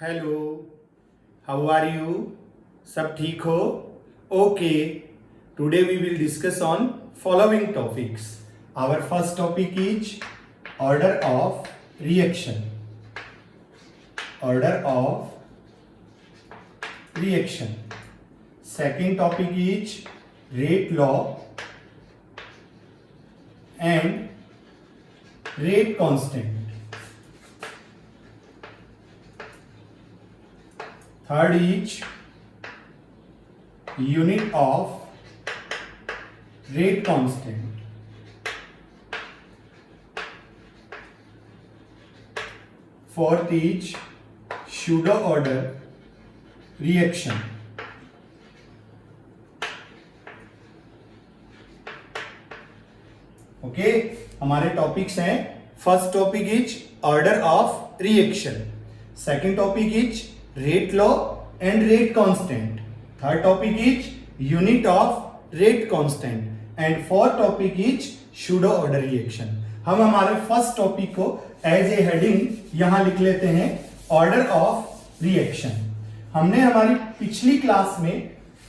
Hello, how are you? सब ठीक हो? Okay, today we will discuss on following topics. Our first topic is order of reaction. Order of reaction. Second topic is rate law and rate constant. Third is unit of rate constant. Fourth is pseudo order reaction. Okay, हमारे topics हैं. First topic is order of reaction. Second topic is rate law and rate constant. Third topic is unit of rate constant and fourth topic is pseudo order reaction. हम हमारे first topic को as a heading यहां लिख लेते हैं order of reaction. हमने हमारी पिछली क्लास में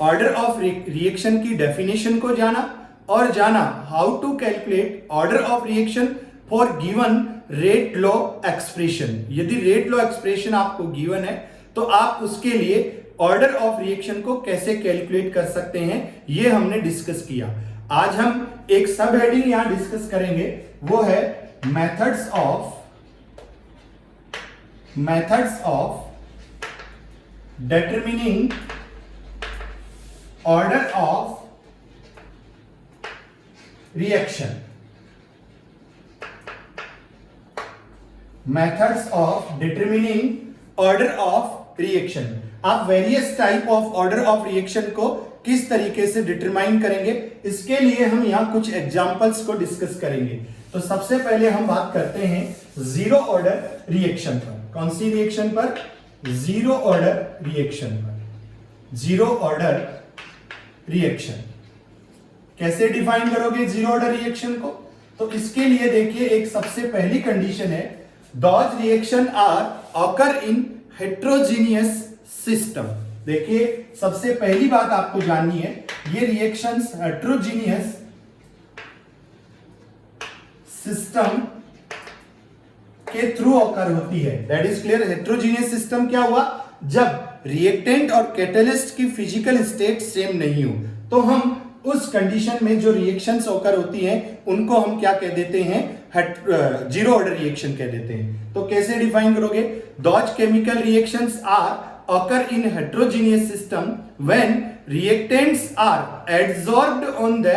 ऑर्डर ऑफ रिएक्शन की डेफिनेशन को जाना और जाना how to calculate order of reaction for given rate law expression. यदि रेट लॉ एक्सप्रेशन आपको गिवन है तो आप उसके लिए ऑर्डर ऑफ रिएक्शन को कैसे कैलकुलेट कर सकते हैं, ये हमने डिस्कस किया. आज हम एक सब हेडिंग यहां डिस्कस करेंगे, वो है methods of determining order of reaction. Methods of determining order of reaction. आप various type of order of reaction को किस तरीके से डिटरमाइन करेंगे, इसके लिए हम यहां कुछ एग्जांपल्स को डिस्कस करेंगे. तो सबसे पहले हम बात करते हैं जीरो ऑर्डर रिएक्शन पर. कौन सी रिएक्शन पर? जीरो ऑर्डर रिएक्शन पर. जीरो ऑर्डर रिएक्शन कैसे डिफाइन करोगे जीरो ऑर्डर रिएक्शन को? तो इसके लिए देखिए, एक सबसे पहली कंडीशन है those reactions are occur in heterogeneous system. देखिए, सबसे पहली बात आपको जाननी है, ये रिएक्शंस हेट्रोजीनियस सिस्टम के थ्रू ऑकर होती है. That is clear. Heterogeneous system क्या हुआ? जब रिएक्टेंट और कैटलिस्ट की फिजिकल स्टेट सेम नहीं हो, तो हम उस कंडीशन में जो रिएक्शंस ऑकर होती हैं उनको हम क्या कह देते हैं? जीरो ऑर्डर रिएक्शन कह देते हैं. तो कैसे डिफाइन करोगे? Those chemical reactions are occur in heterogeneous system when reactants are adsorbed on the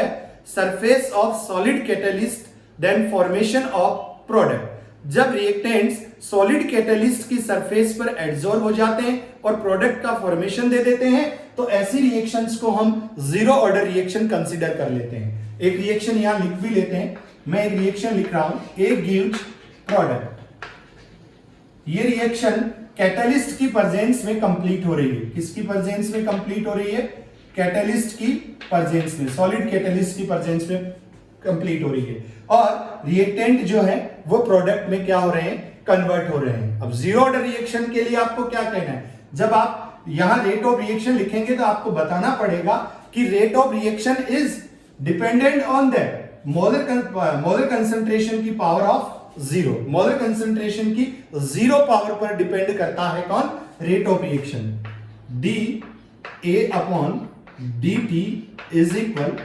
surface of solid catalyst then formation of product. जब रिएक्टेंट्स सॉलिड कैटलिस्ट की सरफेस पर एडसॉर्ब हो जाते हैं और प्रोडक्ट का फॉर्मेशन दे देते हैं, तो ऐसी रिएक्शंस को हम जीरो ऑर्डर रिएक्शन कंसीडर कर लेते हैं. एक रिएक्शन यहां लिख भी लेते हैं. मैं एक रिएक्शन लिख रहा हूं, ए गिव्स प्रोडक्ट. ये रिएक्शन कैटलिस्ट की प्रेजेंस में कंप्लीट हो रही है. किसकी प्रेजेंस में कंप्लीट हो रही है? कैटलिस्ट की प्रेजेंस में, सॉलिड कैटलिस्ट की प्रेजेंस में कंप्लीट हो रही है. और रिएक्टेंट जो है वो प्रोडक्ट में क्या हो रहे हैं? कन्वर्ट हो रहे हैं. अब जीरो ऑर्डर रिएक्शन के लिए आपको क्या कहना है? जब आप यहां रेट ऑफ रिएक्शन लिखेंगे तो आपको बताना पड़ेगा कि rate of reaction is dependent on the molar concentration की power of zero. Molar concentration की जीरो पावर पर डिपेंड करता है कौन? Rate of reaction. D a upon d t is equal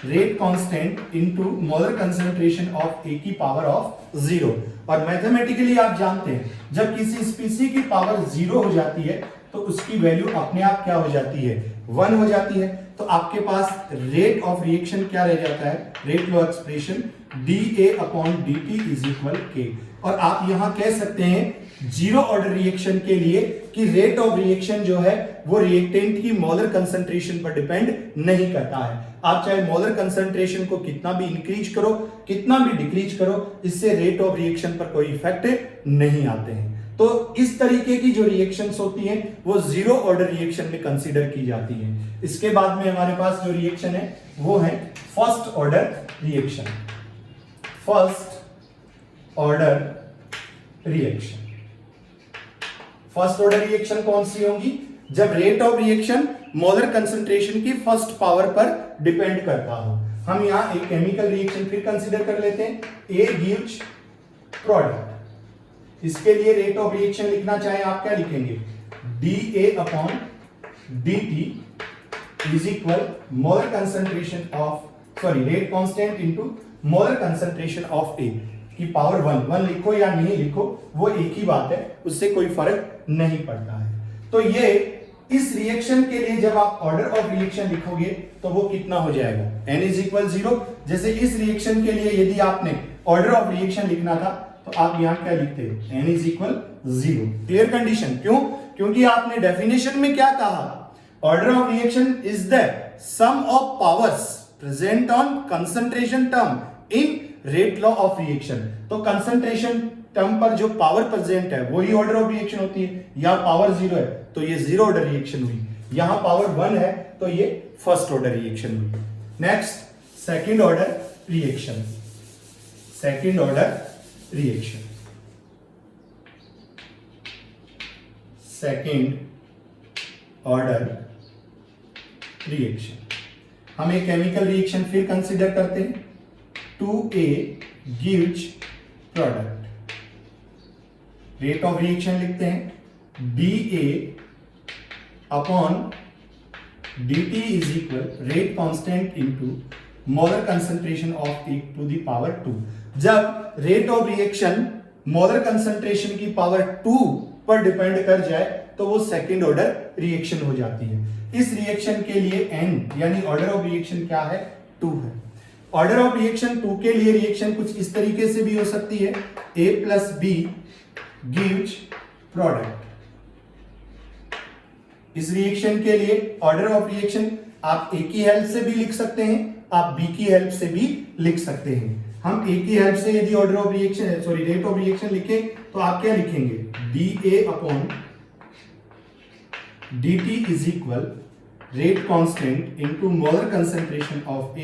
rate constant into molar concentration of a की power of zero. और mathematically आप जानते हैं, जब किसी स्पीसी की पावर जीरो हो जाती है तो उसकी वैल्यू अपने आप क्या हो जाती है? 1 हो जाती है. तो आपके पास रेट ऑफ रिएक्शन क्या रह जाता है? Rate law expression D a upon d t is equal के. और आप यहां कह सकते हैं जीरो ऑर्डर रिएक्शन के लिए कि रेट ऑफ रिएक्शन जो है वो रिएक्टेंट की मोलर कंसंट्रेशन पर डिपेंड नहीं करता है. आप चाहे मोलर कंसंट्रेशन को कितना भी इंक्रीज करो, कितना भी डिक्रीज करो, इससे रेट ऑफ रिएक्शन पर कोई इफेक्ट नहीं आते हैं. तो इस तरीके की जो रिएक्शंस होती हैं वो जीरो ऑर्डर रिएक्शन में कंसीडर की जाती हैं. इसके बाद में हमारे पास जो रिएक्शन है वो है first order reaction. First order reaction. First order reaction कौन सी होगी? जब rate of reaction molar concentration की फर्स्ट पावर पर डिपेंड करता हो। हम यहां एक केमिकल रिएक्शन फिर कंसीडर कर लेते हैं, ए गिव्स प्रोडक्ट। इसके लिए रेट ऑफ रिएक्शन लिखना चाहे आप क्या लिखेंगे? dA upon dt is equal molar concentration of rate constant into molar concentration of A की पावर 1 लिखो या नहीं लिखो वो एक ही बात है, उससे कोई फर्क नहीं पड़ता है। तो ये इस रिएक्शन के लिए जब आप ऑर्डर ऑफ रिएक्शन लिखोगे तो वो कितना हो जाएगा? n is equal 0। जैसे इस रिएक्शन के लिए यदि आपने ऑर्डर ऑफ रिएक्शन लिखना था तो आप यहां क्या लिखते हैं? n is equal 0। Clear condition. क्यों? क्योंकि आपने डेफिनेशन में क्या कहा? Order of reaction is the sum of powers present on concentration term in rate law of reaction. तो कंसंट्रेशन टर्म पर जो पावर प्रेजेंट है वही ऑर्डर ऑफ रिएक्शन होती है। या पावर 0 है तो ये 0 ऑर्डर रिएक्शन हुई, यहां पावर 1 है तो ये फर्स्ट ऑर्डर रिएक्शन हुई। Next second order reaction. Second order reaction, second order reaction. हम एक केमिकल रिएक्शन फिर कंसीडर करते हैं। 2A gives product. Rate of reaction लिखते हैं dA upon dt is equal rate constant into molar concentration of A to the power 2। जब rate of reaction molar concentration की power 2 पर डिपेंड कर जाए तो वो सेकंड ऑर्डर रिएक्शन हो जाती है। इस रिएक्शन के लिए n यानी ऑर्डर ऑफ रिएक्शन क्या है? 2 है। ऑर्डर ऑफ रिएक्शन 2 के लिए रिएक्शन कुछ इस तरीके से भी हो सकती है, A plus B gives product. इस रिएक्शन के लिए ऑर्डर ऑफ रिएक्शन आप A की हेल्प से भी लिख सकते हैं, आप B की हेल्प से भी लिख सकते हैं। हम A की हेल्प से यदि order of reaction rate of reaction लिखें तो आप क्या लिखेंगे? dA upon dt is equal rate constant into molar concentration of A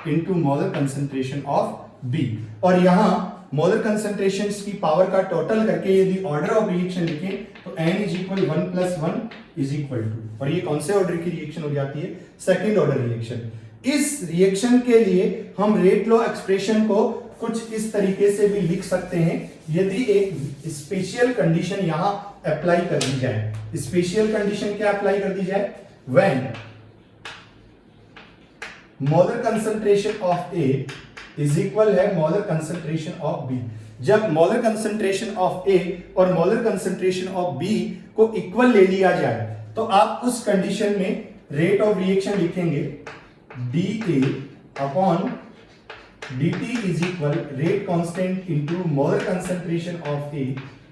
into molar concentration of B। और यहां मोलर कंसंट्रेशन की पावर का टोटल करके यदि ऑर्डर ऑफ रिएक्शन लिखें तो n is equal 1 plus 1 is equal 2। और ये कौन से ऑर्डर की रिएक्शन हो जाती है? Second order reaction. इस रिएक्शन के लिए हम रेट लॉ एक्सप्रेशन को कुछ इस तरीके से भी लिख सकते हैं यदि एक स्पेशल कंडीशन यहां अप्लाई कर दी जाए। स्पेशल कंडीशन क्या अप्लाई कर दी जाए? When molar concentration of A is equal है मोलर कंसंट्रेशन ऑफ B। जब मोलर कंसंट्रेशन ऑफ A और मोलर कंसंट्रेशन ऑफ B को इक्वल ले लिया जाए तो आप उस कंडीशन में रेट ऑफ रिएक्शन लिखेंगे dA upon dt is equal rate constant into molar concentration of A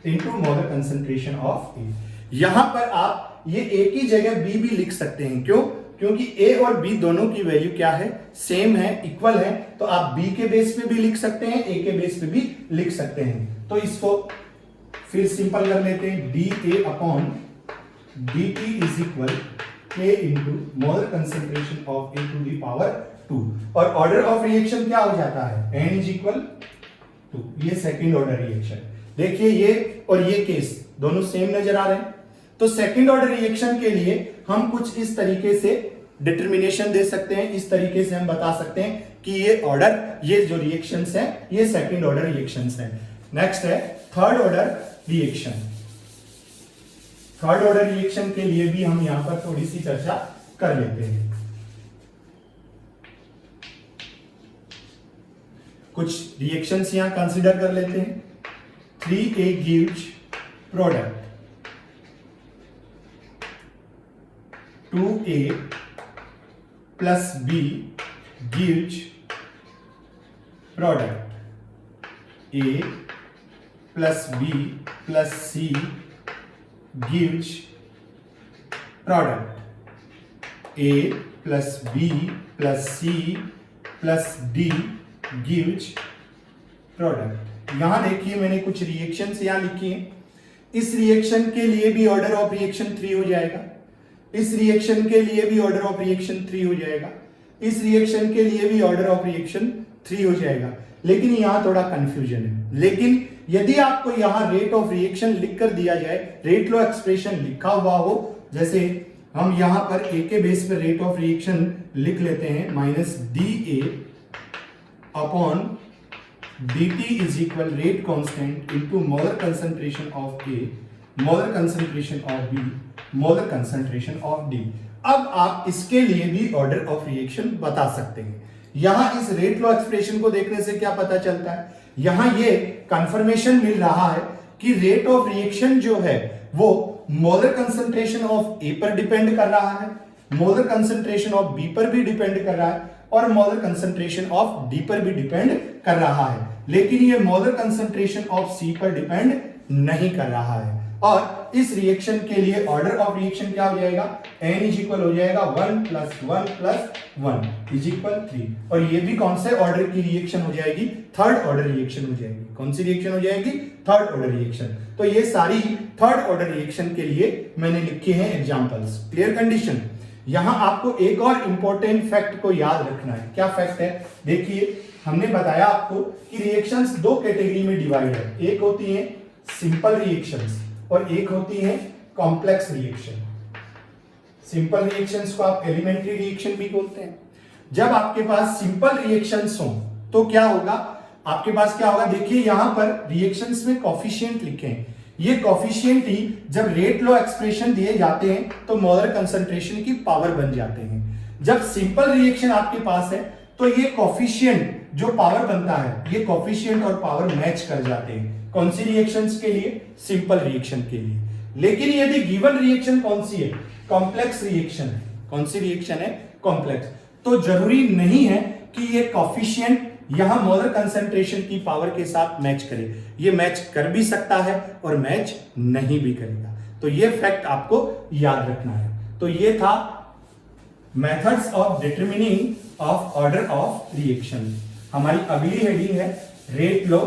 into molar concentration of A। यहां पर आप ये एक ही जगह B भी लिख सकते हैं। क्यों? क्योंकि A और B दोनों की वैल्यू क्या है? सेम है, इक्वल है। तो आप B के बेस पे भी लिख सकते हैं, A के बेस पे भी लिख सकते हैं। तो इसको फिर सिंपल कर लेते हैं, dA upon dt is equal K into molar concentration of A to the power 2। और ऑर्डर ऑफ रिएक्शन क्या हो जाता है? n is equal 2। ये सेकंड ऑर्डर रिएक्शन। देखिए ये और ये केस दोनों सेम नजर आ रहे हैं। तो सेकंड ऑर्डर रिएक्शन के लिए हम कुछ इस तरीके से डिटर्मिनेशन दे सकते हैं, इस तरीके से हम बता सकते हैं कि ये ऑर्डर, ये जो रिएक्शंस हैं ये सेकंड ऑर्डर रिएक्शंस हैं। नेक्स्ट है third order reaction. Third order reaction के लिए भी हम यहां पर थोड़ी सी चर्चा कर लेते हैं। कुछ रिएक्शंस यहां कंसीडर कर लेते हैं। 3A gives product, 2A plus B gives product, A plus B plus C gives product, A plus B plus C plus D gives product। यहां देखिए मैंने कुछ रिएक्शंस यहां लिखी हैं। इस रिएक्शन के लिए भी ऑर्डर ऑफ रिएक्शन 3 हो जाएगा, इस रिएक्शन के लिए भी ऑर्डर ऑफ रिएक्शन 3 हो जाएगा, इस रिएक्शन के लिए भी ऑर्डर ऑफ रिएक्शन 3 हो जाएगा। लेकिन यहाँ थोड़ा कंफ्यूजन है। लेकिन यदि आपको यहाँ रेट ऑफ रिएक्शन लिख कर दिया जाए, रेट लॉ एक्सप्रेशन लिखा हुआ हो, जैसे हम यहाँ पर ए के बेस पर रेट ऑफ रिएक्शन लिख लेते हैं minus D a upon dt is equal rate constant into molar concentration of A, molar concentration of B, molar concentration of D। अब आप इसके लिए भी ऑर्डर ऑफ रिएक्शन बता सकते हैं। यहां इस रेट लॉ एक्सप्रेशन को देखने से क्या पता चलता है, यहां ये कंफर्मेशन मिल रहा है कि रेट ऑफ रिएक्शन जो है वो मोलर कंसंट्रेशन ऑफ ए पर डिपेंड कर रहा है, मोलर कंसंट्रेशन ऑफ बी पर भी डिपेंड कर रहा है और मोलर कंसंट्रेशन ऑफ डी पर भी डिपेंड कर रहा है, लेकिन ये मोलर कंसंट्रेशन ऑफ सी पर डिपेंड नहीं कर रहा है। और इस रिएक्शन के लिए ऑर्डर ऑफ रिएक्शन क्या हो जाएगा, n इज इक्वल हो जाएगा 1 प्लस 1 प्लस 1 इज इक्वल 3। और ये भी कौन से ऑर्डर की रिएक्शन हो जाएगी, थर्ड ऑर्डर रिएक्शन हो जाएगी। कौन सी रिएक्शन हो जाएगी, थर्ड ऑर्डर रिएक्शन। तो ये सारी थर्ड ऑर्डर रिएक्शन के लिए मैंने लिखे हैं एग्जांपल्स। Clear condition. यहां आपको एक और इंपॉर्टेंट फैक्ट को याद रखना है। क्या फैक्ट है, देखिए हमने बताया आपको कि रिएक्शंस दो कैटेगरी में डिवाइड है, एक होती है सिंपल रिएक्शंस और एक होती है कॉम्प्लेक्स रिएक्शन। सिंपल रिएक्शंस को आप एलिमेंट्री रिएक्शन भी बोलते हैं। जब आपके पास सिंपल रिएक्शंस हो तो क्या होगा, आपके पास क्या होगा, देखिए यहां पर रिएक्शंस में कॉफिशिएंट लिखे हैं। ये कॉफिशिएंट ही जब रेट लॉ एक्सप्रेशन दिए जाते हैं तो मोलर कंसंट्रेशन की पावर बन जाते हैं। जब सिंपल रिएक्शन आपके पास है तो ये कॉफिशिएंट जो पावर बनता है, ये कॉफिशिएंट और पावर मैच कर जाते हैं। कौन सी रिएक्शंस के लिए, सिंपल रिएक्शन के लिए। लेकिन यदि गिवन रिएक्शन कौन सी है, कॉम्प्लेक्स रिएक्शन है। कौन सी रिएक्शन है, कॉम्प्लेक्स। तो जरूरी नहीं है कि ये कॉफिशिएंट यहां मोलर कंसंट्रेशन की पावर के साथ मैच करे, ये मैच कर भी सकता है और मैच नहीं भी करेगा। तो ये फैक्ट आपको याद रखना है। तो ये था methods of determining of order of reaction. हमारी अगली हेडिंग है rate law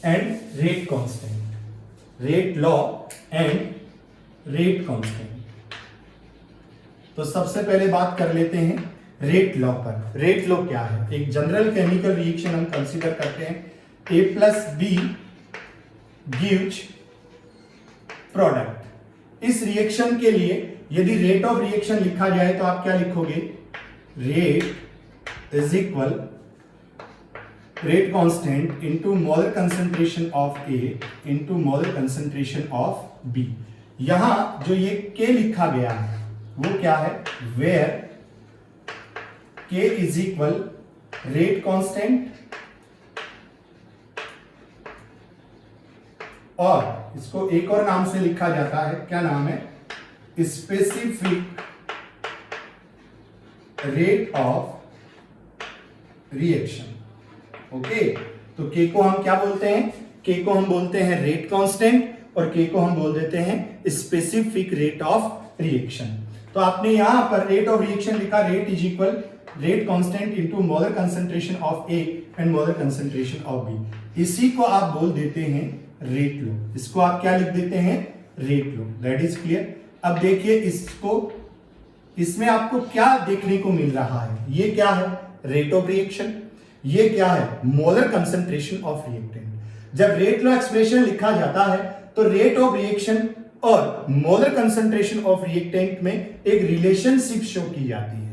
and rate constant. Rate law and rate constant. तो सबसे पहले बात कर लेते हैं रेट लॉ पर। रेट लॉ क्या है, एक जनरल केमिकल रिएक्शन हम कंसीडर करते हैं, A plus B gives product. इस रिएक्शन के लिए यदि रेट ऑफ रिएक्शन लिखा जाए तो आप क्या लिखोगे, rate is equal rate constant into molar concentration of A into molar concentration of B। यहां जो ये K लिखा गया है वो क्या है, where K is equal rate constant और इसको एक और नाम से लिखा जाता है, क्या नाम है, specific rate of reaction. Okay, तो K को हम क्या बोलते हैं, K को हम बोलते हैं रेट कांस्टेंट और K को हम बोल देते हैं स्पेसिफिक रेट ऑफ रिएक्शन। तो आपने यहां पर रेट ऑफ रिएक्शन लिखा, rate is equal rate constant into molar concentration of A and molar concentration of B। इसी को आप बोल देते हैं रेट लॉ। इसको आप क्या लिख देते हैं, rate law. That is clear. अब देखिए इसको, इसमें आपको क्या देखने को मिल रहा है, ये क्या है, रेट ऑफ रिएक्शन, ये क्या है, मोलर कंसंट्रेशन ऑफ रिएक्टेंट। जब रेट लॉ एक्सप्रेशन लिखा जाता है तो रेट ऑफ रिएक्शन और मोलर कंसंट्रेशन ऑफ रिएक्टेंट में एक रिलेशनशिप शो की जाती है।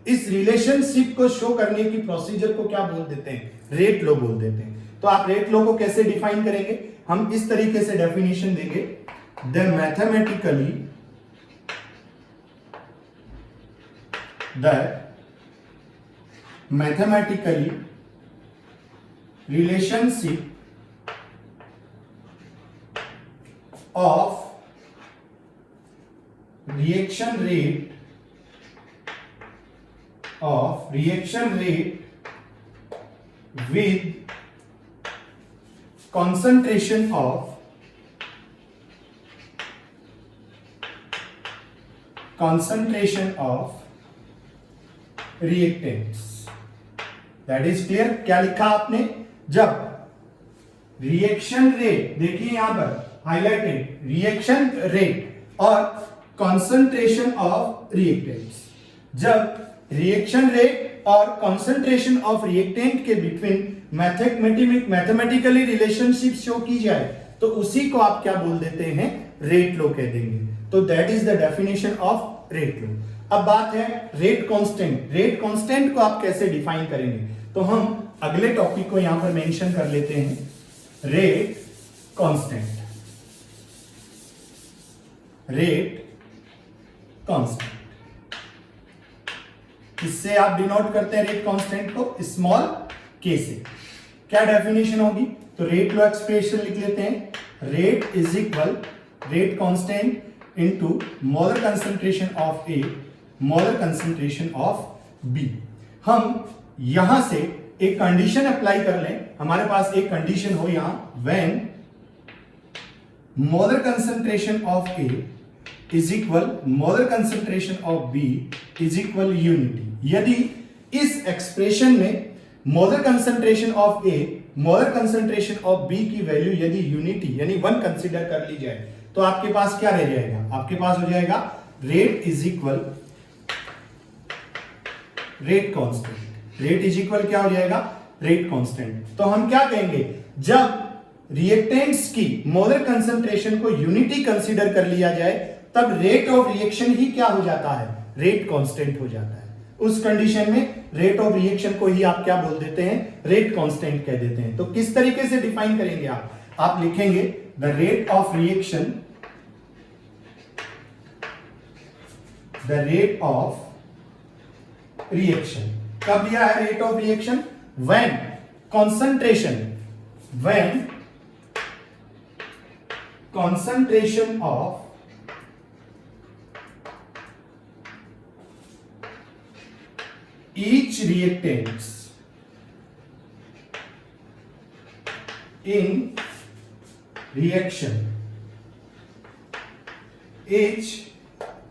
इस रिलेशनशिप को शो करने की प्रोसीजर को क्या बोल देते हैं, रेट लॉ बोल देते हैं। तो आप रेट लॉ को कैसे डिफाइन करेंगे, हम इस तरीके से डेफिनेशन देंगे, the mathematically relationship of reaction rate with concentration of reactants। That is clear. क्या लिखा आपने, जब रिएक्शन रेट, देखिए यहां पर हाईलाइटेड, रिएक्शन रेट और कॉन्सेंट्रेशन ऑफ रिएक्टेंट्स, जब रिएक्शन रेट और कॉन्सेंट्रेशन ऑफ रिएक्टेंट के बिटवीन मैथमेटिकली रिलेशनशिप शो की जाए तो उसी को आप क्या बोल देते हैं, रेट लो कह देंगे। तो that is the definition of rate law. अब बात है रेट कांस्टेंट। रेट कांस्टेंट को आप कैसे डिफाइन करेंगे, तो हम अगले टॉपिक को यहां पर मेंशन कर लेते हैं, रेट कांस्टेंट। रेट कांस्टेंट इससे आप डिनोट करते हैं रेट कांस्टेंट को स्मॉल के से। क्या डेफिनेशन होगी, तो रेट लो एक्सप्रेशन लिख लेते हैं, rate is equal rate constant into molar concentration of A molar concentration of b. हम यहां से एक कंडीशन अप्लाई कर लें, हमारे पास एक कंडीशन हो यहां, when molar concentration of A is equal molar concentration of B is equal unity. यदि इस एक्सप्रेशन में molar concentration of A molar concentration of B की वैल्यू यदि यूनिटी यानी 1 कंसीडर कर ली जाए तो आपके पास क्या रह जाएगा, आपके पास हो जाएगा rate is equal rate constant. Rate is equal क्या हो जाएगा, रेट कांस्टेंट। तो हम क्या कहेंगे, जब रिएक्टेंट्स की मोलर कंसंट्रेशन को यूनिटी कंसीडर कर लिया जाए तब रेट ऑफ रिएक्शन ही क्या हो जाता है, रेट कांस्टेंट हो जाता है। उस कंडीशन में रेट ऑफ रिएक्शन को ही आप क्या बोल देते हैं, रेट कांस्टेंट कह देते हैं। तो किस तरीके से डिफाइन करेंगे आप लिखेंगे the rate of reaction, the rate of reaction. कब दिया है rate of reaction, when concentration of each reactants in reaction is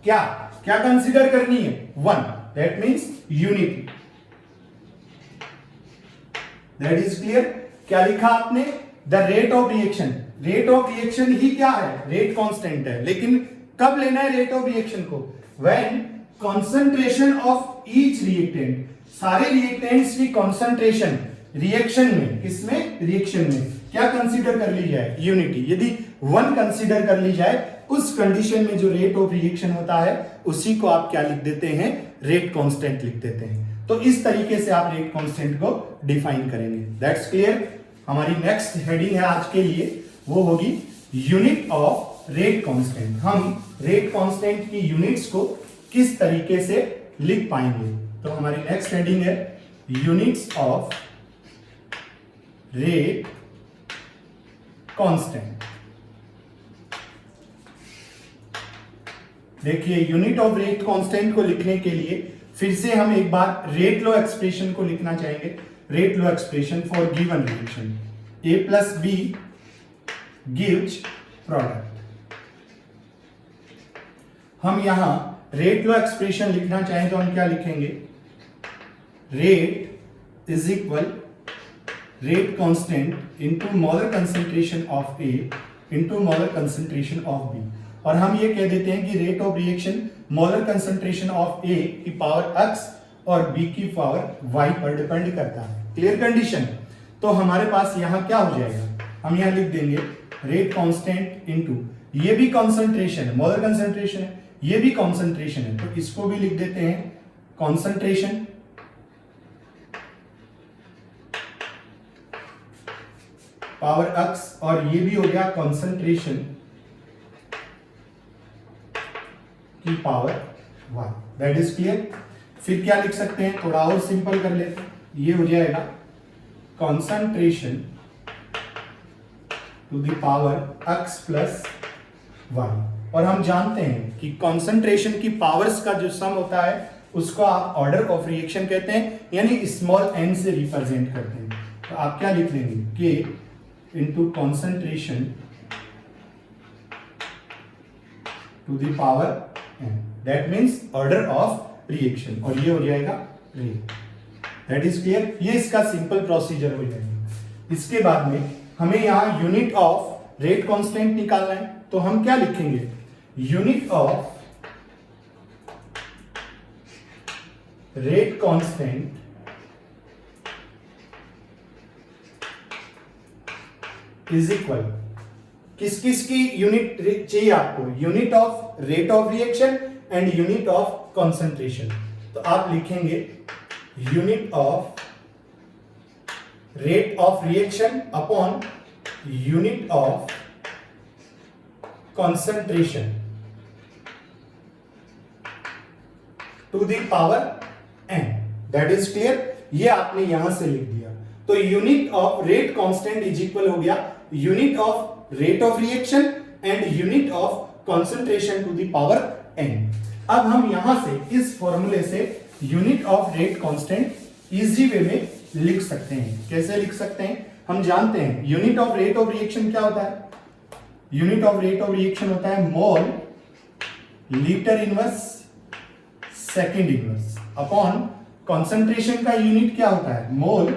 क्या कंसीडर करनी है, 1, that means unity. That is clear. क्या लिखा आपने, the rate of reaction. Rate of reaction ही क्या है, रेट कांस्टेंट है, लेकिन कब लेना है रेट ऑफ रिएक्शन को, when concentration of each reactant, सारे रिएक्टेंट्स की कंसंट्रेशन रिएक्शन में, किसमें, रिएक्शन में क्या कंसीडर कर ली जाए, यूनिटी। यदि 1 कंसीडर कर ली जाए उस कंडीशन में जो रेट ऑफ रिएक्शन होता है उसी को आप क्या लिख देते हैं, रेट कांस्टेंट लिख देते हैं। तो इस तरीके से आप रेट कांस्टेंट को डिफाइन करेंगे। That's clear. हमारी नेक्स्ट हेडिंग है आज के लिए, वो होगी यूनिट ऑफ रेट कांस्टेंट। हम रेट कांस्टेंट की यूनिट्स को किस तरीके से लिख पाएंगे। तो हमारी नेक्स्ट हेडिंग है यूनिट्स ऑफ रेट कांस्टेंट। देखिए, यूनिट ऑफ रेट कांस्टेंट को लिखने के लिए फिर से हम एक बार रेट लॉ एक्सप्रेशन को लिखना चाहेंगे। Rate law expression for given reaction, A plus B gives product. हम यहां रेट लॉ एक्सप्रेशन लिखना चाहें तो हम क्या लिखेंगे, rate is equal rate constant into molar concentration of A into molar concentration of B। और हम ये कह देते हैं कि rate of reaction molar concentration of A की पावर x और B की पावर y पर डिपेंड करता है। Clear condition. तो हमारे पास यहां क्या हो जाएगा, हम यहां लिख देंगे रेट कांस्टेंट इनटू, ये भी कंसंट्रेशन है, मोलर कंसंट्रेशन है, ये भी कंसंट्रेशन है, तो इसको भी लिख देते हैं कंसंट्रेशन पावर x, और ये भी हो गया कंसंट्रेशन की power y। That is clear. फिर क्या लिख सकते हैं, थोड़ा और सिंपल कर लेते हैं, ये हो जाएगा concentration to the power x plus y। और हम जानते हैं कि कंसंट्रेशन की पावर्स का जो सम होता है उसको आप ऑर्डर ऑफ रिएक्शन कहते हैं, यानी स्मॉल n से रिप्रेजेंट करते हैं। तो आप क्या लिख लेंगे, k into concentration to the power n, that means order of reaction, और ये हो जाएगा रेट। That is clear. ये इसका सिंपल प्रोसीजर हो जाएगा। इसके बाद में हमें यहां यूनिट ऑफ रेट कांस्टेंट निकालना है, तो हम क्या लिखेंगे, unit of rate constant is equal, किस किस की यूनिट चाहिए आपको? Unit of rate of reaction and unit of concentration. तो आप लिखेंगे unit of rate of reaction upon unit of concentration to the power n। That is clear? ये आपने यहां से लिख दिया। तो unit of rate constant is equal हो गया unit of rate of reaction and unit of concentration to the power n। अब हम यहां से इस फॉर्मूले से unit of rate constant easy way में लिख सकते हैं। कैसे लिख सकते हैं? हम जानते हैं unit of rate of reaction क्या होता है? Unit of rate of reaction होता है mole litre inverse second inverse upon concentration का यूनिट क्या होता है? Mole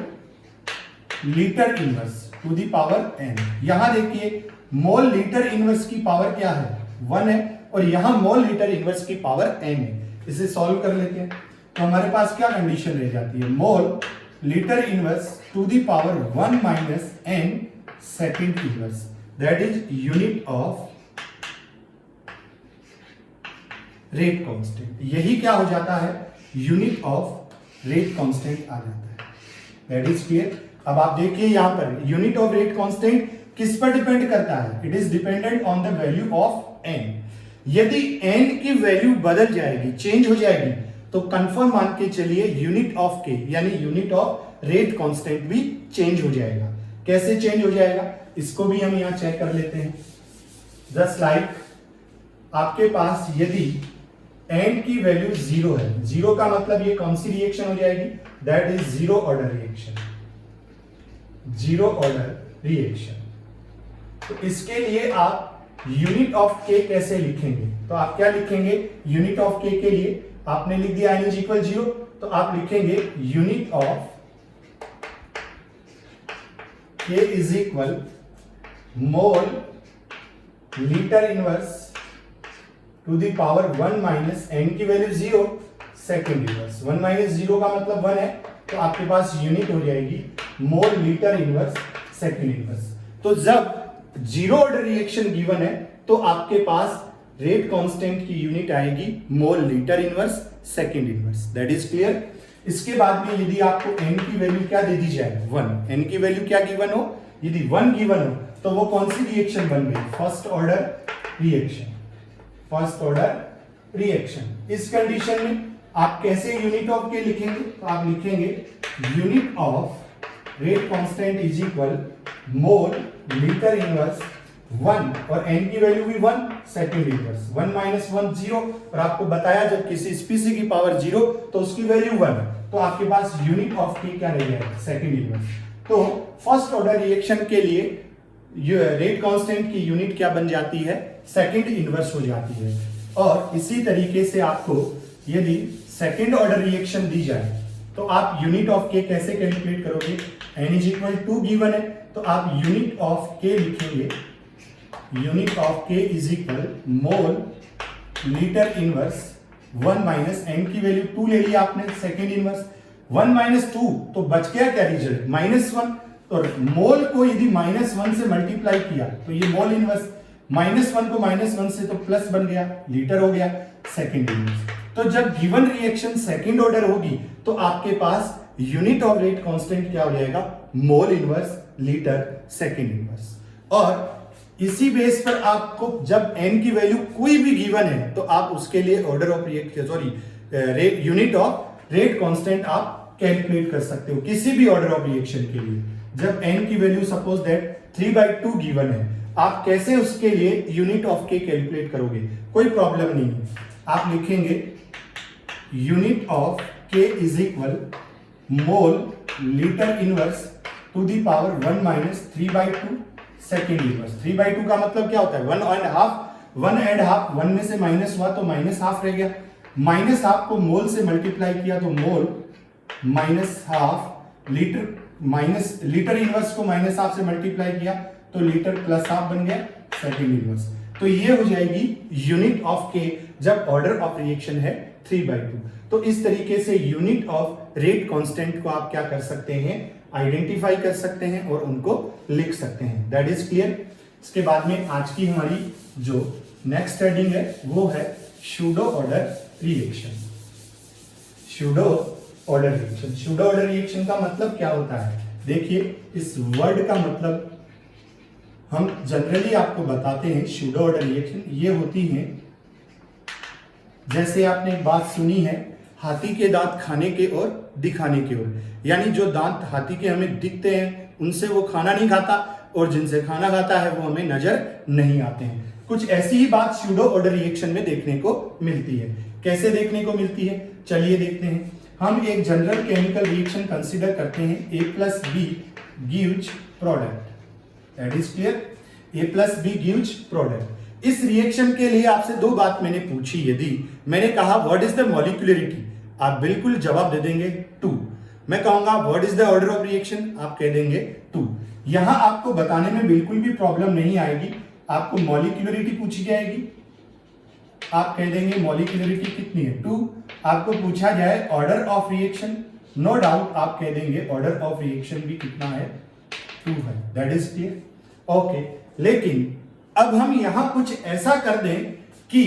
litre inverse two the power n। यहां देखिए मोल लीटर इनवर्स की पावर क्या है? 1 है, और यहां मोल लीटर इनवर्स की पावर n है। इसे सॉल्व कर लेते हैं तो हमारे पास क्या कंडीशन रह जाती है? Mole litre inverse two the power 1 minus n second inverse, that is unit of rate constant. यही क्या हो जाता है? यूनिट ऑफ रेट कांस्टेंट आ जाता है। That is clear? अब आप देखिए यहां per unit of rate constant किस पर डिपेंड करता है? It is dependent on the value of n। यदि n की वैल्यू बदल जाएगी, चेंज हो जाएगी, तो कंफर्म मान के चलिए यूनिट ऑफ k यानी यूनिट ऑफ रेट कांस्टेंट भी चेंज हो जाएगा। कैसे चेंज हो जाएगा? इसको भी हम यहां चेक कर लेते हैं। जस्ट लाइक आपके पास यदि n की वैल्यू 0 है, 0 का मतलब ये कौन सी रिएक्शन हो जाएगी? That is zero order reaction, zero order reaction. तो इसके लिए आप यूनिट ऑफ k कैसे लिखेंगे? तो आप क्या लिखेंगे? यूनिट ऑफ k के लिए आपने लिख दिया n इज इक्वल 0, तो आप लिखेंगे unit of k is equal mole litre inverse two the power 1 minus n की वैल्यू 0 सेकेंड इनवर्स। 1 माइनस 0 का मतलब 1 है, तो आपके पास यूनिट हो जाएगी mole litre inverse second inverse. तो जब जीरो ऑर्डर रिएक्शन गिवन है तो आपके पास रेट कांस्टेंट की यूनिट आएगी mole litre inverse second inverse. That is clear? इसके बाद में यदि आपको n की वैल्यू क्या दे दी जाए? 1। n की वैल्यू क्या गिवन हो? यदि 1 गिवन हो तो वो कौन सी रिएक्शन बन गई? First order reaction, first order reaction. इस कंडीशन में आप कैसे यूनिट ऑफ k लिखेंगे? तो आप लिखेंगे unit of rate constant is equal mole litre inverse 1 और n की वैल्यू भी 1 सेकेंड इनवर्स। 1 माइनस 1 0, और आपको बताया जब किसी स्पीसी की पावर 0 तो उसकी वैल्यू 1, तो आपके पास यूनिट ऑफ k क्या रह जाएगा? Second inverse. तो फर्स्ट ऑर्डर रिएक्शन के लिए रेट कांस्टेंट की यूनिट क्या बन जाती है? सेकेंड इनवर्स हो जाती है। और इसी तरीके से आपको यदि सेकेंड ऑर्डर रिएक्शन दी जाए तो आप यूनिट ऑफ k कैसे कैलकुलेट करोगे? n इज इक्वल 2 गिवन है, तो आप यूनिट ऑफ k लिखेंगे unit of k is equal mole litre inverse 1 minus n की वैल्यू 2 ले लिया आपने सेकेंड इनवर्स। 1 माइनस 2 तो बच गया क्या रिजल्ट? -1। तो मोल को यदि -1 से मल्टीप्लाई किया तो ये मोल इनवर्स, -1 को -1 से तो प्लस बन गया, लीटर हो गया सेकेंड इनवर्स। तो जब गिवन रिएक्शन सेकेंड ऑर्डर होगी तो आपके पास यूनिट ऑफ रेट कांस्टेंट क्या हो जाएगा? Mole inverse litre second inverse. और इसी बेस पर आपको जब n की वैल्यू कोई भी गिवन है तो आप उसके लिए order of reaction sorry unit of rate constant आप कैलकुलेट कर सकते हो किसी भी ऑर्डर ऑफ रिएक्शन के लिए। जब n की वैल्यू सपोज दैट 3/2 गिवन है, आप कैसे उसके लिए यूनिट ऑफ k कैलकुलेट करोगे? कोई प्रॉब्लम नहीं है, आप लिखेंगे unit of k is equal mole litre inverse two the power 1 minus 3/2 second inverse. 3/2 का मतलब क्या होता है? 1 एंड हाफ, 1 में से माइनस हुआ तो माइनस हाफ रह गया, माइनस हाफ को मोल से मल्टीप्लाई किया तो mole minus half, litre minus litre inverse को माइनस हाफ से मल्टीप्लाई किया तो लीटर प्लस हाफ बन गया सेकेंड इनवर्स। तो ये हो जाएगी यूनिट ऑफ k जब ऑर्डर ऑफ रिएक्शन है 3/2। तो इस तरीके से यूनिट ऑफ रेट कांस्टेंट को आप क्या कर सकते हैं? आइडेंटिफाई कर सकते हैं और उनको लिख सकते हैं। That is clear. इसके बाद में आज की हमारी जो नेक्स्ट हेडिंग है वो है pseudo order reaction. Pseudo order reaction, pseudo order reaction का मतलब क्या होता है? देखिए, इस वर्ड का मतलब हम जनरली आपको बताते हैं। सूडो ऑर्डर रिएक्शन ये होती है, जैसे आपने एक बात सुनी है, हाथी के दांत खाने के और दिखाने के ओर, यानी जो दांत हाथी के हमें दिखते हैं उनसे वो खाना नहीं खाता और जिनसे खाना खाता है वो हमें नजर नहीं आते हैं। कुछ ऐसी ही बात सूडो ऑर्डर रिएक्शन में देखने को मिलती है। कैसे देखने को मिलती है, चलिए देखते हैं। हम एक जनरल केमिकल रिएक्शन कंसीडर करते हैं, A+B gives product. That is clear. A+B gives product. इस रिएक्शन के लिए आपसे दो बात मैंने पूछी। यदि मैंने कहा व्हाट इज द मॉलिक्यूलरिटी, आप बिल्कुल जवाब दे देंगे 2। मैं कहूंगा what is the order of reaction, आप कह देंगे 2। यहां आपको बताने में बिल्कुल भी प्रॉब्लम नहीं आएगी। आपको मॉलिक्यूलरिटी पूछी जाएगी, आप कह देंगे मॉलिक्यूलरिटी कितनी है 2। आपको पूछा जाए order of reaction, no doubt आप कह देंगे ऑर्डर ऑफ रिएक्शन भी कितना है 2 है। That is clear. ओके, लेकिन अब हम यहां कुछ ऐसा कर दें कि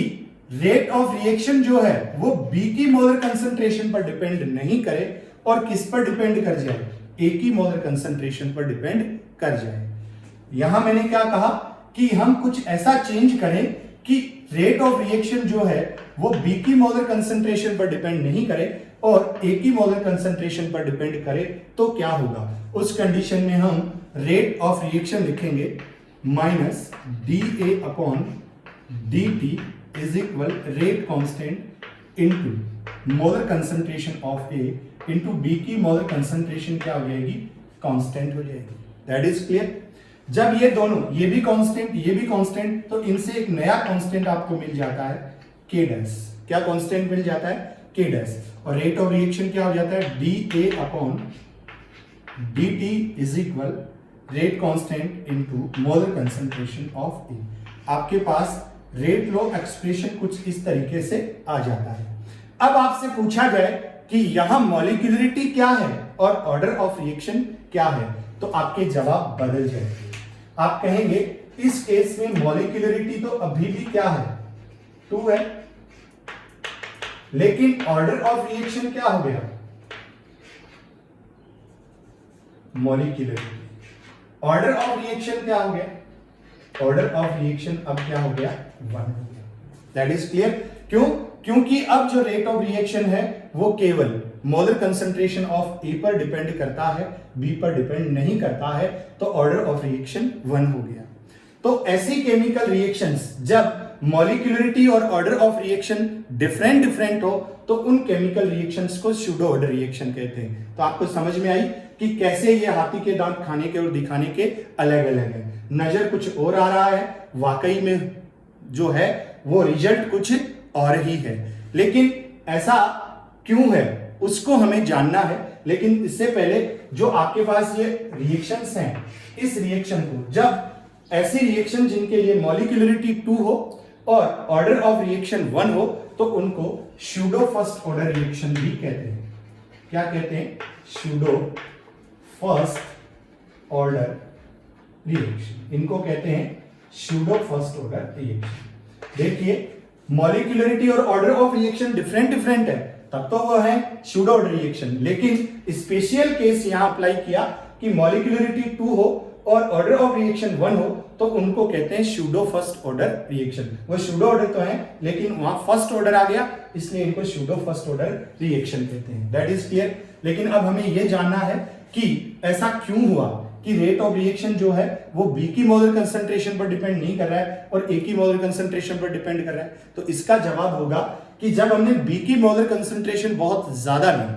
रेट ऑफ रिएक्शन जो है वो B की मोलर कंसंट्रेशन पर डिपेंड नहीं करे और किस पर डिपेंड कर जाए, A की मोलर कंसंट्रेशन पर डिपेंड कर जाए। यहां मैंने क्या कहा कि हम कुछ ऐसा चेंज करें कि रेट ऑफ रिएक्शन जो है वो B की मोलर कंसंट्रेशन पर डिपेंड नहीं करे और A की मोलर कंसंट्रेशन पर डिपेंड करे, तो क्या होगा? उस कंडीशन में हम रेट ऑफ रिएक्शन लिखेंगे minus dA upon dt is equal rate constant into molar concentration of A into B की मोलर कंसंट्रेशन क्या हो जाएगी, कांस्टेंट हो जाएगी। That is clear. जब ये दोनों, ये भी कांस्टेंट, तो इनसे एक नया कांस्टेंट आपको मिल जाता है K डैश। क्या कांस्टेंट मिल जाता है? K dash. और रेट ऑफ रिएक्शन क्या हो जाता है, dA upon dt is equal rate constant into molar concentration of A। आपके पास रेट लॉ एक्सप्रेशन कुछ इस तरीके से आ जाता है। अब आपसे पूछा जाए कि यहां मॉलिक्यूलरिटी क्या है और ऑर्डर ऑफ रिएक्शन क्या है, तो आपके जवाब बदल जाएंगे। आप कहेंगे इस केस में मॉलिक्यूलरिटी तो अभी भी क्या है, 2 है, लेकिन ऑर्डर ऑफ रिएक्शन क्या हो गया, मॉलिक्यूलरिटी। ऑर्डर ऑफ रिएक्शन क्या हो गया, ऑर्डर ऑफ रिएक्शन अब क्या हो गया, 1 हो गया। That is clear. क्यों? क्योंकि अब जो रेट ऑफ रिएक्शन है वो केवल मोलर कंसंट्रेशन ऑफ A पर डिपेंड करता है, B पर डिपेंड नहीं करता है, तो ऑर्डर ऑफ रिएक्शन 1 हो गया। तो ऐसी केमिकल रिएक्शंस जब मॉलिक्यूलरिटी और ऑर्डर ऑफ रिएक्शन डिफरेंट हो तो उन केमिकल रिएक्शंस को सूडो ऑर्डर रिएक्शन कहते हैं। तो आपको समझ में आई कि कैसे ये हाथी के दांत खाने के और दिखाने के अलग अलग है। नजर कुछ और आ रहा है, वाकई में जो है वो रिजल्ट कुछ और ही है, लेकिन ऐसा क्यों है उसको हमें जानना है। लेकिन इससे पहले जो आपके पास ये रिएक्शंस हैं, इस रिएक्शन को, जब ऐसी रिएक्शन जिनके लिए मॉलिक्यूलरिटी 2 हो और ऑर्डर ऑफ रिएक्शन 1 हो, तो उनको सूडो फर्स्ट ऑर्डर रिएक्शन भी कहते हैं। क्या कहते हैं? Pseudo first order reaction. इनको कहते हैं सूडो फर्स्ट ऑर्डर रिएक्शन। देखिए, मॉलिक्यूलरिटी और ऑर्डर ऑफ रिएक्शन डिफरेंट है, तब तो वो है सूडो ऑर्डर रिएक्शन। लेकिन स्पेशल केस यहां अप्लाई किया कि मॉलिक्यूलरिटी 2 हो और ऑर्डर ऑफ रिएक्शन 1 हो, तो उनको कहते हैं सूडो फर्स्ट ऑर्डर रिएक्शन। वो सूडो ऑर्डर तो है, लेकिन वहां फर्स्ट ऑर्डर आ गया, इसलिए इनको सूडो फर्स्ट ऑर्डर रिएक्शन कहते हैं। That is clear. लेकिन अब हमें यह जानना है कि ऐसा क्यों हुआ कि रेट ऑफ रिएक्शन जो है वो B की मोलर कंसंट्रेशन पर डिपेंड नहीं कर रहा है और A की मोलर कंसंट्रेशन पर डिपेंड कर रहा है। तो इसका जवाब होगा कि जब हमने B की मोलर कंसंट्रेशन बहुत ज्यादा ली,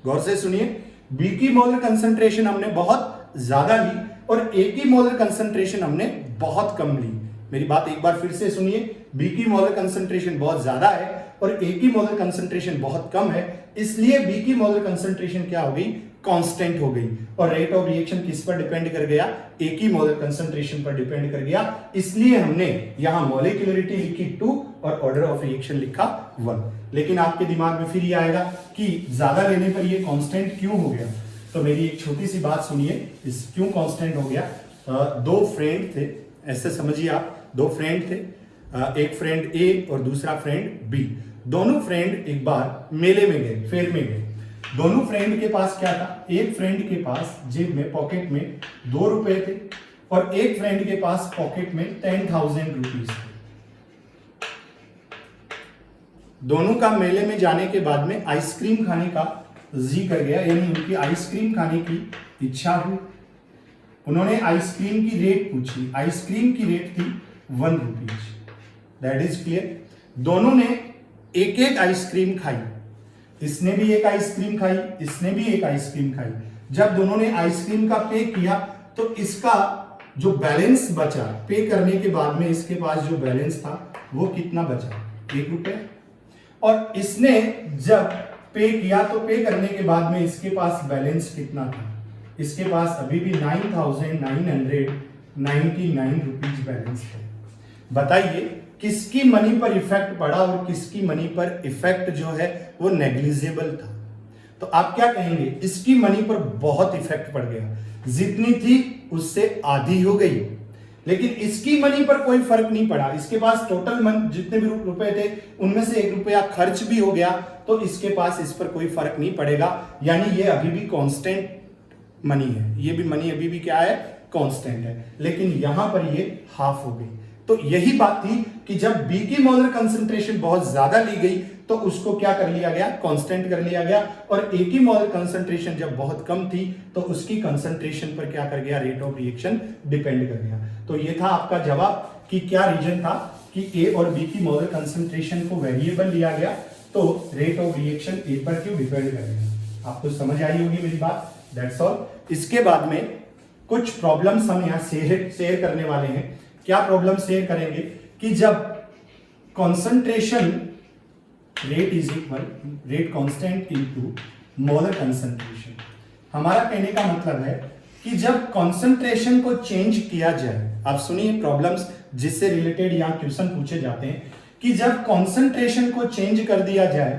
गौर से सुनिए, B की मोलर कंसंट्रेशन हमने बहुत ज्यादा ली और A की मोलर कंसंट्रेशन हमने बहुत कम ली। मेरी बात एक बार फिर से सुनिए, B की मोलर कंसंट्रेशन बहुत ज्यादा है और A की मोलर कंसंट्रेशन बहुत कम है, इसलिए B की मोलर कंसंट्रेशन क्या हो गई, कांस्टेंट हो गई। और रेट ऑफ रिएक्शन किस पर डिपेंड कर गया, A की मोलर कंसंट्रेशन पर डिपेंड कर गया, इसलिए हमने यहां मॉलिक्यूलरिटी लिखी 2 और ऑर्डर ऑफ रिएक्शन लिखा 1। लेकिन आपके दिमाग में फिर ये आएगा कि ज्यादा लेने पर ये कांस्टेंट क्यों हो गया। तो मेरी एक छोटी सी बात सुनिए, इस क्यों कांस्टेंट हो गया। दो फ्रेंड थे, ऐसे समझिए आप, दो फ्रेंड थे, एक फ्रेंड ए और दूसरा फ्रेंड बी। दोनों फ्रेंड एक बार मेले में गए, फेयर में गए। दोनों फ्रेंड के पास क्या था, एक फ्रेंड के पास जेब में पॉकेट में 2 रुपए थे और एक फ्रेंड के पास पॉकेट में 10,000 रुपीज थे। दोनों का मेले में जाने के बाद में आइसक्रीम खाने का जी कर गया, यानी उनकी आइसक्रीम खाने की इच्छा हुई। उन्होंने आइसक्रीम की रेट पूछी, आइसक्रीम की रेट थी 1 रुपीज। That is clear. दोनों ने एक एक आइसक्रीम खाई, इसने भी एक आइसक्रीम खाई, इसने भी एक आइसक्रीम खाई। जब दोनों ने आइसक्रीम का पे किया तो इसका जो बैलेंस बचा, पे करने के बाद में इसके पास जो बैलेंस था वो कितना बचा, 1 रुपया। और इसने जब पे किया तो पे करने के बाद में इसके पास बैलेंस कितना था, इसके पास अभी भी 9,999 रुपीज बैलेंस है। बताइए किसकी मनी पर इफेक्ट पड़ा और किसकी मनी पर इफेक्ट जो है वो नेग्लिजिबल था। तो आप क्या कहेंगे, इसकी मनी पर बहुत इफेक्ट पड़ गया, जितनी थी उससे आधी हो गई। लेकिन इसकी मनी पर कोई फर्क नहीं पड़ा, इसके पास टोटल जितने भी रुपए थे उनमें से 1 रुपया खर्च भी हो गया, तो इसके पास इस पर कोई फर्क नहीं पड़ेगा, यानी ये अभी भी कांस्टेंट मनी है, ये भी मनी अभी भी क्या है, कांस्टेंट है। लेकिन यहां पर ये हाफ हो गई। तो यही बात थी कि जब बी की मोलर कंसंट्रेशन बहुत ज्यादा ली गई तो उसको क्या कर लिया गया, कांस्टेंट कर लिया गया, और ए की मोलर कंसंट्रेशन जब बहुत कम थी तो उसकी कंसंट्रेशन पर क्या कर गया, रेट ऑफ रिएक्शन डिपेंड कर गया। तो ये था आपका जवाब कि क्या रीजन था कि ए और बी की मोलर कंसंट्रेशन को वेरिएबल लिया गया, तो रेट ऑफ रिएक्शन ए पर क्यों डिपेंड करेगा। आपको समझ आई होगी मेरी बात। That's all. इसके बाद में कुछ प्रॉब्लम्स हम यहाँ शेयर करने वाले हैं। क्या प्रॉब्लम शेयर करेंगे कि जब concentration rate is equal rate constant into molar concentration. हमारा कहने का मतलब है कि जब कॉन्सेंट्रेशन को चेंज किया जाए, आप सुनिए प्रॉब्लम्स जिससे रिलेटेड यहाँ क्वेश्चन पूछे जाते हैं कि जब कॉन्सेंट्रेशन को चेंज कर दिया जाए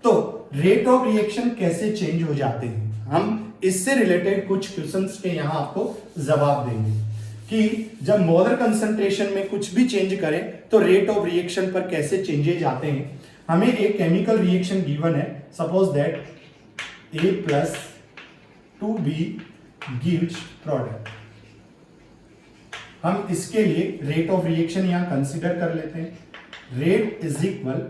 तो रेट ऑफ रिएक्शन कैसे चेंज हो जाते हैं। हम इससे रिलेटेड कुछ क्वेश्चंस के यहाँ आपको जवाब देंगे कि जब मोलर कंसंट्रेशन में कुछ भी चेंज करें तो रेट ऑफ रिएक्शन पर कैसे चेंजेज आते हैं। हमें एक केमिकल रिएक्शन गिवन है, suppose that A plus 2B gives product. हम इसके लिए रेट ऑफ रिएक्शन यहां कंसीडर कर लेते हैं। Rate is equal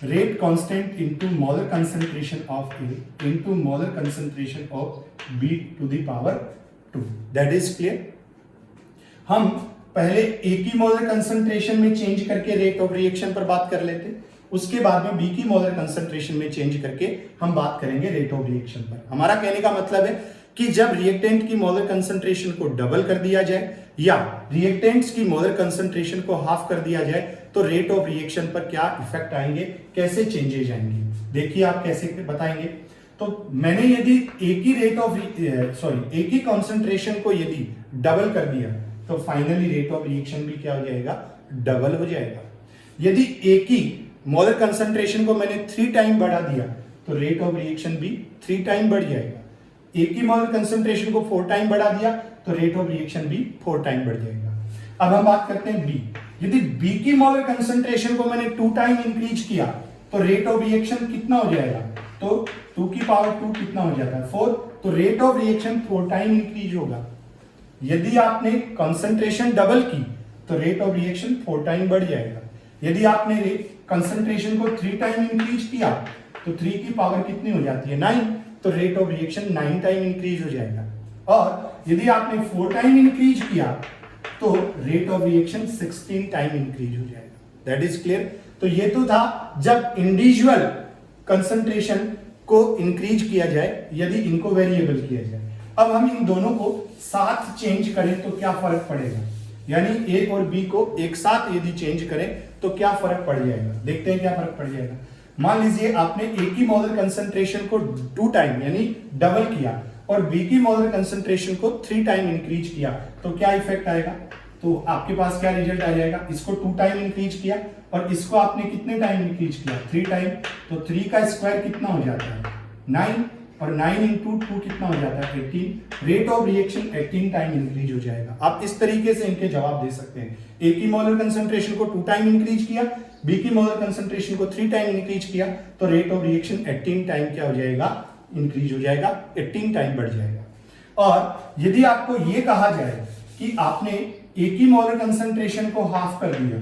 rate constant into molar concentration of A into molar concentration of B to the power 2। That is clear. हम पहले A की मोलर कंसंट्रेशन में चेंज करके रेट ऑफ रिएक्शन पर बात कर लेते हैं, उसके बाद में B की मोलर कंसंट्रेशन में चेंज करके हम बात करेंगे रेट ऑफ रिएक्शन पर। हमारा कहने का मतलब है कि जब रिएक्टेंट की मोलर कंसंट्रेशन को डबल कर दिया जाए या रिएक्टेंट्स की मोलर कंसंट्रेशन को हाफ कर दिया जाए तो रेट ऑफ रिएक्शन पर क्या इफेक्ट आएंगे, कैसे चेंजेज आएंगे। देखिए आप कैसे बताएंगे। तो मैंने यदि एक ही कॉन्सेंट्रेशन को यदि डबल कर दिया तो फाइनली रेट ऑफ रिएक्शन भी क्या हो जाएगा, डबल हो जाएगा। यदि एक ही मोलर कंसंट्रेशन को मैंने 3 टाइम बढ़ा दिया तो रेट ऑफ रिएक्शन भी 3 टाइम बढ़ जाएगा। एक ही मोलर कंसंट्रेशन को 4 टाइम बढ़ा दिया तो रेट ऑफ रिएक्शन भी 4 टाइम बढ़ जाएगा। अब हम बात करते हैं बी। यदि बी की मोलर कंसंट्रेशन को मैंने 2 टाइम इंक्रीज किया तो रेट ऑफ रिएक्शन कितना हो जाएगा, तो 2 की पावर 2 कितना हो जाता है, 4। तो rate of reaction 4 time increase होगा। यदि आपने कंसंट्रेशन डबल की तो रेट ऑफ रिएक्शन 4 टाइम बढ़ जाएगा। यदि आपने कंसंट्रेशन को 3 टाइम इंक्रीज किया तो 3 की पावर कितनी हो जाती है, 9। तो rate of reaction 9 time increase हो जाएगा। और यदि आपने 4 टाइम इंक्रीज किया तो rate of reaction 16 time increase हो जाएगा। That is clear. तो ये तो था जब इंडिविजुअल कंसंट्रेशन को इंक्रीज किया जाए, यदि इनको वेरिएबल किया जाए। अब हम इन दोनों को साथ चेंज करें तो क्या फर्क पड़ेगा, यानी ए और बी को एक साथ यदि चेंज करें तो क्या फर्क पड़ जाएगा। देखते हैं क्या फर्क पड़ जाएगा। मान लीजिए आपने ए की मोलर कंसंट्रेशन को 2 टाइम यानी डबल किया और बी की मोलर कंसंट्रेशन को 3 टाइम इंक्रीज किया तो क्या इफेक्ट आएगा, तो आपके पास क्या रिजल्ट आ जाएगा। इसको 2 टाइम इंक्रीज किया और इसको आपने कितने टाइम इंक्रीज किया, 3 टाइम। तो 3 का स्क्वायर कितना हो जाता है, 9। और 9 इंटू 2 कितना हो जाता है 18, rate of reaction 18 time increase हो जाएगा। आप इस तरीके से इनके जवाब दे सकते हैं। ए की मोलर कंसंट्रेशन को 2 टाइम इंक्रीज किया, बी की मोलर कंसंट्रेशन को 3 टाइम इंक्रीज किया, तो रेट ऑफ रिएक्शन 18 टाइम क्या हो जाएगा, इंक्रीज हो जाएगा, 18 टाइम बढ़ जाएगा। और यदि आपको यह कहा जाए कि आपने ए की मोलर कंसंट्रेशन को हाफ कर दिया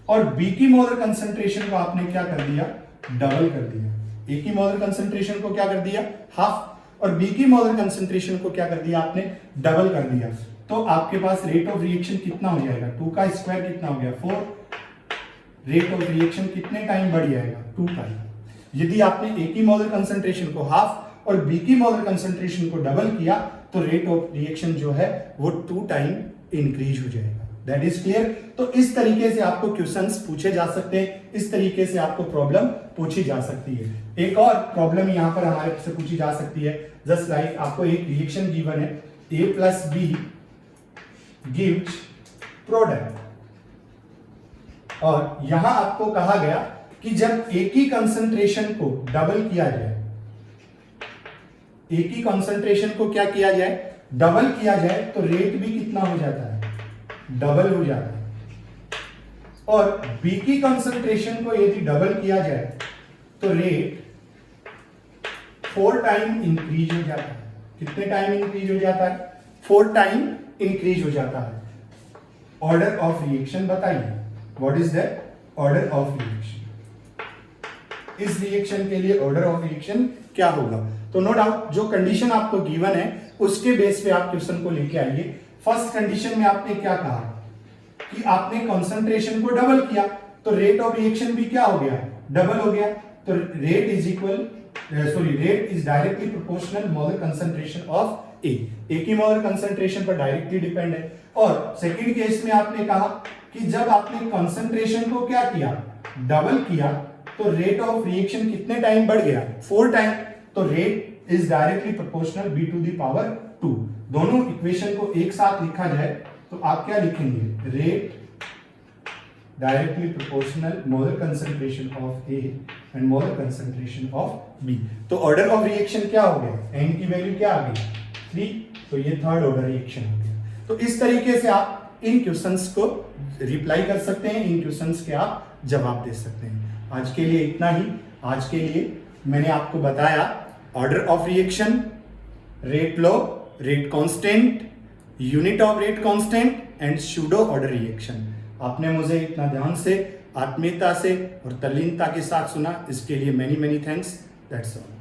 और बी की मोलर कंसंट्रेशन को आपने क्या कर दिया, डबल कर दिया। ए की मोलर कंसंट्रेशन को क्या कर दिया, हाफ, और बी की मोलर कंसंट्रेशन को क्या कर दिया आपने, डबल कर दिया, तो आपके पास रेट ऑफ रिएक्शन कितना हो जाएगा, 2 का स्क्वायर कितना हो गया 4। रेट ऑफ रिएक्शन कितने टाइम बढ़ जाएगा, 2 टाइम। यदि आपने ए की मोलर कंसंट्रेशन को हाफ और बी की मोलर कंसंट्रेशन को डबल किया तो रेट ऑफ रिएक्शन जो है वो 2 टाइम इंक्रीज हो जाएगा। That is clear. तो इस तरीके से आपको क्वेश्चंस पूछे जा सकते हैं, इस तरीके से आपको प्रॉब्लम पूछी जा सकती है। एक और प्रॉब्लम यहां पर हमारे से पूछी जा सकती है, जस्ट लाइक आपको एक रिएक्शन गिवन है, A plus B gives product, और यहां आपको कहा गया कि जब A की कंसंट्रेशन को डबल किया जाए, A की कंसंट्रेशन को क्या किया जाए, डबल किया जाए, तो रेट भी कितना हो जाता है, डबल हो जाता है। और B की कंसंट्रेशन को यदि डबल किया जाए तो रेट 4 टाइम इंक्रीज हो जाता है। कितने टाइम इंक्रीज हो जाता है, 4 टाइम इंक्रीज हो जाता है। ऑर्डर ऑफ रिएक्शन बताइए, what is the order of reaction, इस रिएक्शन के लिए ऑर्डर ऑफ रिएक्शन क्या होगा। तो नो डाउट जो कंडीशन आपको गिवन है उसके बेस पे आप क्वेश्चन को लेके आइए। फर्स्ट कंडीशन में आपने क्या कहा कि आपने कंसंट्रेशन को डबल किया तो रेट ऑफ रिएक्शन भी क्या हो गया, डबल हो गया, तो rate is equal rate is directly proportional molar concentration of a की मोलर कंसंट्रेशन पर डायरेक्टली डिपेंड है। और सेकंड केस में आपने कहा कि जब आपने कंसंट्रेशन को क्या किया, डबल किया, तो रेट ऑफ रिएक्शन कितने टाइम बढ़ गया, 4 टाइम, तो rate is directly proportional b to the power 2। दोनों इक्वेशन को एक साथ लिखा जाए तो आप क्या लिखेंगे, rate directly proportional molar concentration of A and molar concentration of B. तो ऑर्डर ऑफ रिएक्शन क्या हो गया, n की वैल्यू क्या आ गई 3, तो ये थर्ड ऑर्डर रिएक्शन हो गया। तो इस तरीके से आप इन क्वेश्चंस को रिप्लाई कर सकते हैं, इन क्वेश्चंस के आप जवाब दे सकते हैं। आज के लिए इतना ही। आज के लिए मैंने आपको बताया order of reaction, rate law, rate constant, unit of rate constant and pseudo order reaction. आपने मुझे इतना ध्यान से, आत्मीयता से और तल्लीनता के साथ सुना, इसके लिए many many thanks. That's all.